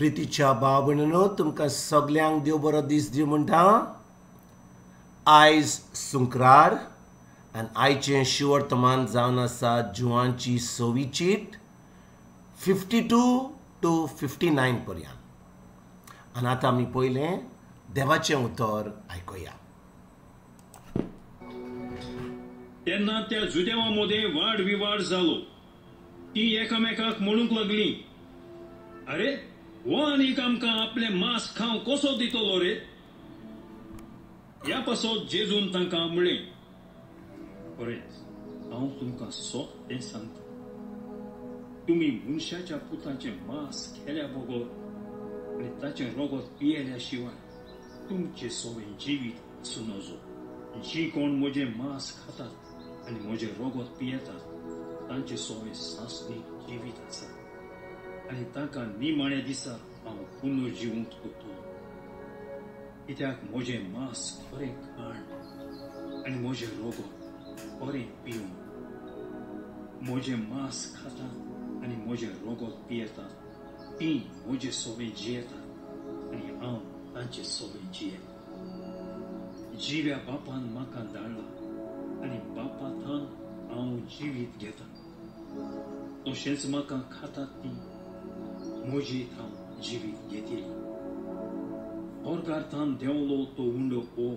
प्रितीच्या भाव भयणीनो, तुमकां सगल्यांक देव बरो दीस दिवं म्हणटा. आयज सुंक्रार आनी आयचें शिवर्तमान जावन आसा जुवांची 26 चीट 52 to 59 पर्यंत. आनी आतां आमी पयलें देवाचें उतर आयकुया. तेन्ना त्या जुदेवां मदें वाड विवाड जालो. ती एकामेकाक म्हणूंक लागली, अरे हो आनीक आमकां आपले मांस खावंक कसो दितलो रे? ह्या पासत जेजून तांकां म्हणलें, खरेंच हांव तुमकां सोंपें सांगता, तुमी मनशाच्या पुताचें मांस खेल्या बगर आनी ताचें रगत पियेल्या शिवाय तुमचें सोबें जिवीत आसूं नजो. जी कोण म्हजें मांस खातात आनी म्हजें रगत पियेतात तांचें सोबें सांसणीक जिवीत आसा आनी तांकां निमाण्या दिसा हांव पुनर्जिवंत करतलो. कित्याक म्हजें मांस खरें खाण आनी म्हजें रगत खरें पिवून. म्हजें मांस खातात आनी म्हजें रगत पियेतात तीं म्हजें सोबें जियेतात आनी हांव तांचें सोबें जियेतां. जिव्या बापान म्हाका धाडला आनी बापा थान हांव जिवीत घेतां. तशेंच म्हाका खातात तीं म्हजेंत हांव जिवीत घेतली. स्वर्गांतल्यान देंवलो तो उंडो हो,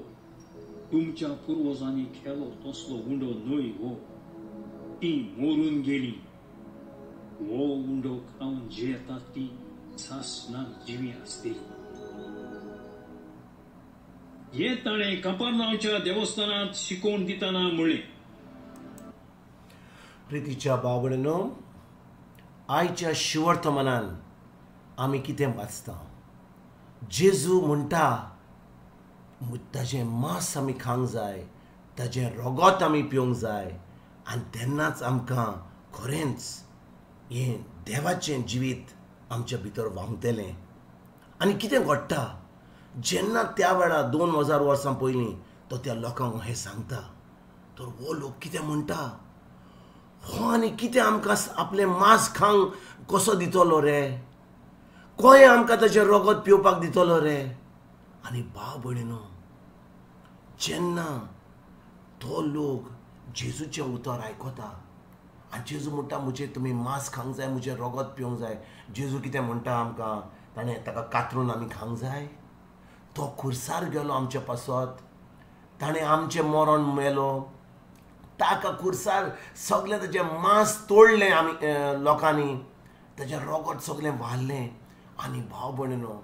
तुमच्या पुर्वजांनी खेलो तसलो उंडो न्हय हो. तीं मरून गेलीं. हो उंडो खावन जियेतात तीं सासणाक जिवी आसतलीं. हे ताणें कफरनाहूमच्या देवस्थानांत शिकोवन दितना म्हणलें. प्रितीच्या भाव भयणीनो, आयच्या शिवर्तमानान आमी कितें वाचता? जेजू म्हणटा ताजें मांस आमी खावंक जाय, ताजें रगत आमी पिवंक जाय आनी तेन्नाच आमकां खरेंच हें देवाचें जिवीत आमच्या भितर वावुरतलें. आनी कितें घडटा जेन्ना त्या वेळार 2000 वर्सां पयलीं तो त्या लोकांक हें सांगता, तर हो लोक कितें म्हणटा? हो आनी कितें आमकां आपलें मांस खावंक कसो दितलो रे? कोय आमकां ताचें रगत पिवपाक दितलो रे? आनी भाव भयणीनो, जेन्ना तो लोक जेजूचें उतर आयकता आनी जेजू म्हणटा म्हजें तुमी मांस खावंक जाय, म्हजें रगत पिवंक जाय. जेजू कितें म्हणटा आमकां? ताणें ताका कातरून आमी खावंक जाय. तो खुर्सार गेलो आमच्या पासत, ताणें आमचें मरण मेलो, ताका खुर्सार सगळें ताचें मांस तोडलें आमी लोकांनी, ताचें रगत सगळें व्हाल्लें. आनी भाव भयणीनो,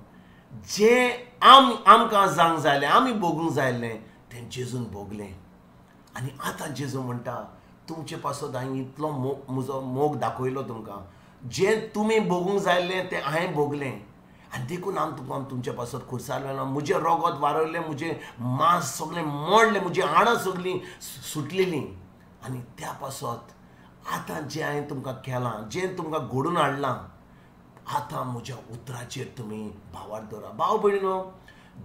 जें आमकां जावंक जायलें, आमी भोगूंक जायलें, तें जेजून भोगलें. आनी आतां जेजू म्हणटा तुमचे पासत हांवें इतलो म्हजो मोग दाखयलो तुमकां. जें तुमी भोगूंक जायलें तें हांवें भोगलें आनी देखून हांव तुमकां तुमच्या पासत खुर्सार मेळ्ळो. म्हजें रगत वारयलें, म्हजें मांस सगळें मोडलें, म्हजीं हाडां सगळीं सुटलेलीं. आनी त्या पासत आतां जें हांवें तुमकां केलां, जें तुमकां घडोवन हाडलां, आतां म्हज्या उतराचेर तुमी भावार दवरा. भाव भयणीनो,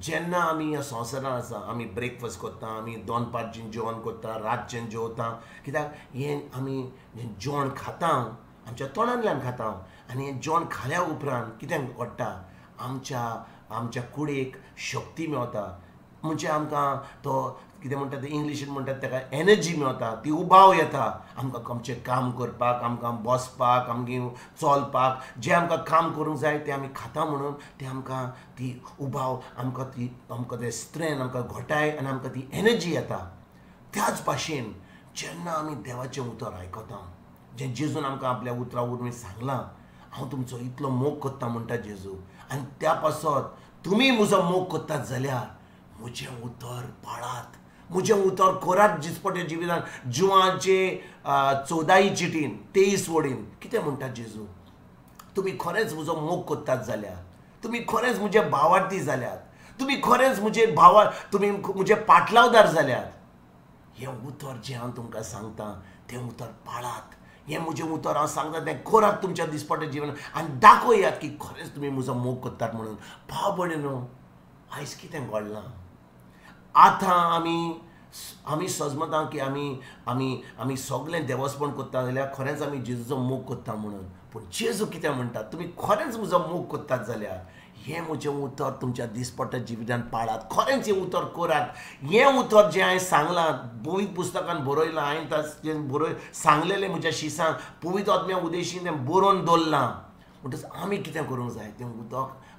जेन्ना आमी ह्या संवसारांत आसा, आमी ब्रेकफास्ट करता, आमी दोनपारचें जेवण करता, रातचें जेवता. कित्याक हें आमी जेवण खाता आमच्या तोंडांतल्यान खाता आनी हें जेवण खाल्या उपरांत कितें घडटा? आमच्या कुडीक शक्ती मेळटा. म्हणजे आमकां तो कितें म्हणटा ते इंग्लिशीन म्हणटात ताका एनर्जी मेळटा, ती उबाव येता आमकां आमचें काम करपाक, आमकां बसपाक, आमगे चलपाक. जें आमकां काम करूंक जाय तें आमी खाता म्हणून तें आमकां ती उबाव, आमकां तें स्ट्रेंथ, आमकां घोटाय आनी आमकां ती एनर्जी येता. त्याच भाशेन जेन्ना आमी देवाचें उतर आयकता, जें जेजून आमकां आपल्या उतरा वरवीं सांगलां, हांव तुमचो इतलो मोग करता म्हणटा जेजू, आनी त्या पासत तुमी म्हजो मोग करतात जाल्यार म्हजें उतर पाळात, म्हजें उतर करात दिसपट्या जिवितान. जुवांचे 14 चिटीन 23 वडीन कितें म्हणटा जेजू? तुमी खरेंच म्हजो मोग करतात जाल्यार, तुमी खरेंच म्हजे भावार्थी जाल्यात, तुमी खरेंच तुमी म्हजे पाटलावदार जाल्यात, हें उतर जें हांव तुमकां सांगता तें उतर पाळात. हें म्हजें उतर हांव सांगता तें करात तुमच्या दिसपट्या जिवनांत आनी दाखयात की खरेंच तुमी म्हजो मोग करतात म्हणून. भाव भयणीनो, आयज कितें घडलां? आतां आमी आमी सजमता की आमी सगळें देवस्पण करता जाल्यार खरेंच आमी जेजूचो मोग करता म्हणून. पूण जेजू कितें म्हणटा, तुमी खरेंच म्हजो मोग करतात जाल्यार हें म्हजें उतर तुमच्या दिसपट्ट्या जिवितांत पाळात. खरेंच हें उतर करात. हें उतर जें हांवें सांगलां, पवित्र पुस्तकांत बरयलां, हांवें सांगलेलें म्हज्या शिसांक, पवित्र आत्म्या उदेशीन तें बरोवन दवरलां. म्हणटच आमी कितें करूंक जाय, तें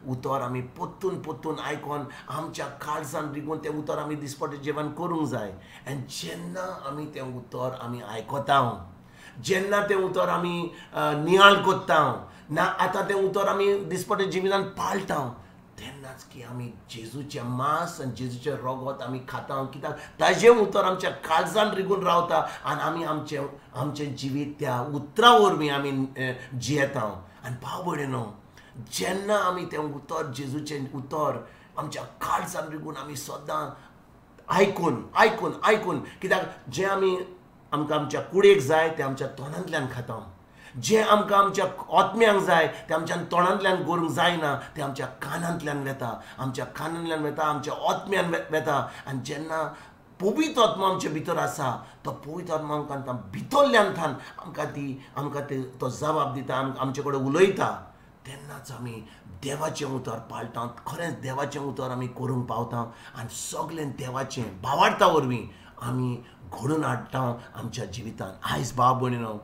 उतर आमी पोत्तून आयकोन आमच्या काळजान रिगून तें उतर आमी दिसपट्टे जिवन करूंक जाय. आनी जेन्ना आमी तें उतर आमी आयकता, जेन्ना तें उतर आमी नियाळ कोत्ता ना, आतां तें उतर आमी दिसपट्टे जिवितांत पाळटा, तेन्नाच की आमी जेजूचें मांस आनी जेजूचें रगत आमी खाता. कित्याक ताजें उतर आमच्या काळजान रिगून रावता आनी आमी आमचें जिवीत त्या उतरा वरवीं आमी जियेता. आनी भाव भयणीनो, जेन्ना आमी तें उतर, जेजूचें उतर आमच्या काळजान रिगून आमी सदां आयकून कित्याक जें आमकां आमच्या कुडीक जाय तें आमच्या तोंडांतल्यान खाता. जें आमकां आमच्या आत्म्यांक जाय तें आमच्या तोंडांतल्यान करूंक जायना, तें आमच्या कानांतल्यान वेता, आमच्या आत्म्यान वेता. आनी जेन्ना पवित्र आत्मा आमचे भितर आसा, तो पवित्र आत्मा आमकां भितरल्यान आमकां तो जबाब दिता, आमचे कडेन उलयता, तेन्नाच आमी देवाचें उतर पाळटा. खरेंच देवाचें उतर आमी करूंक पावता आनी सगळें देवाचें भावार्था वरवीं आमी घडोवन हाडटा आमच्या जिवितांत. आयज भाव भयणीनो,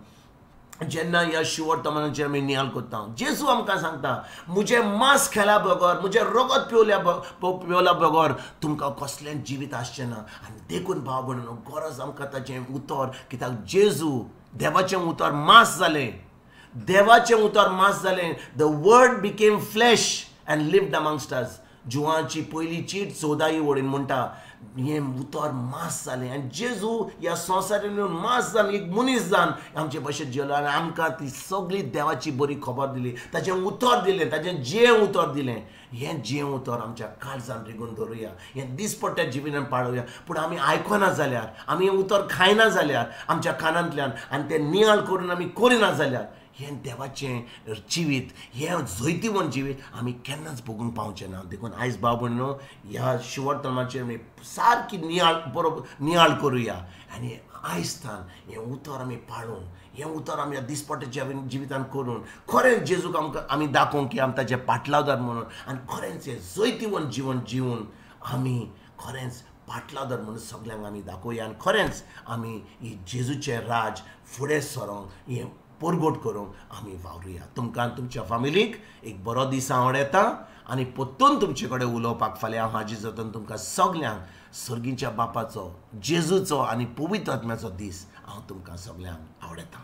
जेन्ना ह्या शिवर्तमानाचेर आमी नियाळ करता, जेजू आमकां सांगता, म्हजें मांस खेळ्या बगर, म्हजें रगत पिवल्या बगर तुमकां कसलें जिवीत आसचें ना. आनी देखून भाव भयणीनो, गरज आमकां ताचें उतर, कित्याक जेजू देवाचें उतर मांस जालें, देवाचें उतर मांस जालें. The word became flesh and lived amongst us. जुवांची पयली चीट 14 वडीन म्हणटा, हें उतर मांस जालें आनी जेजू ह्या संवसारान येवन मांस जावन एक मनीस जावन आमचे भशेन जियेलो आनी आमकां ती सगळी देवाची बरी खबर दिली, ताचें उतर दिलें, ताचें जें उतर दिलें. हें जें उतर आमच्या काळजान रिगून धरुया, हें दिसपट्ट्या जिवितांत पाळुया. पूण आमी आयकना जाल्यार, आमी हें उतर खायना जाल्यार आमच्या कानांतल्यान, आनी तें नियाळ करून आमी करिना जाल्यार हें देवाचें जिवीत, हें जैतिवंत जिवीत आमी केन्नाच भोगूंक पावचें ना. देखून आयज भाव भयणीनो, ह्या शिवर्तमाचेर आमी सारकी नियाळ करुया आनी आयजतान हें उतर आमी पाळून, हें उतर आमी दिसपट्ट्या जिवितांत करून खरेंच जेजूक आमी दाखोवंक की आमी ताचे पाटलावदार म्हणून, आनी खरेंच हें जैतिवंत जिवन जिवन आमी खरेंच पाटलावदार म्हणून सगळ्यांक आमी दाखोवया. आनी खरेंच आमी ही जेजूचें राज फुडें सरोंक हें परगोट करूंक आमी वावरुया. तुमकां तुमच्या फॅमिलीक एक बरो दीस हांव येता आनी परतून तुमचे कडेन उलोवपाक फाल्यां हाजी जतन तुमकां सगळ्यांक सर्गीच्या बापाचो, जेजूचो आनी पवित्र आत्म्याचो दीस हांव तुमकां सगळ्यांक आवडटा.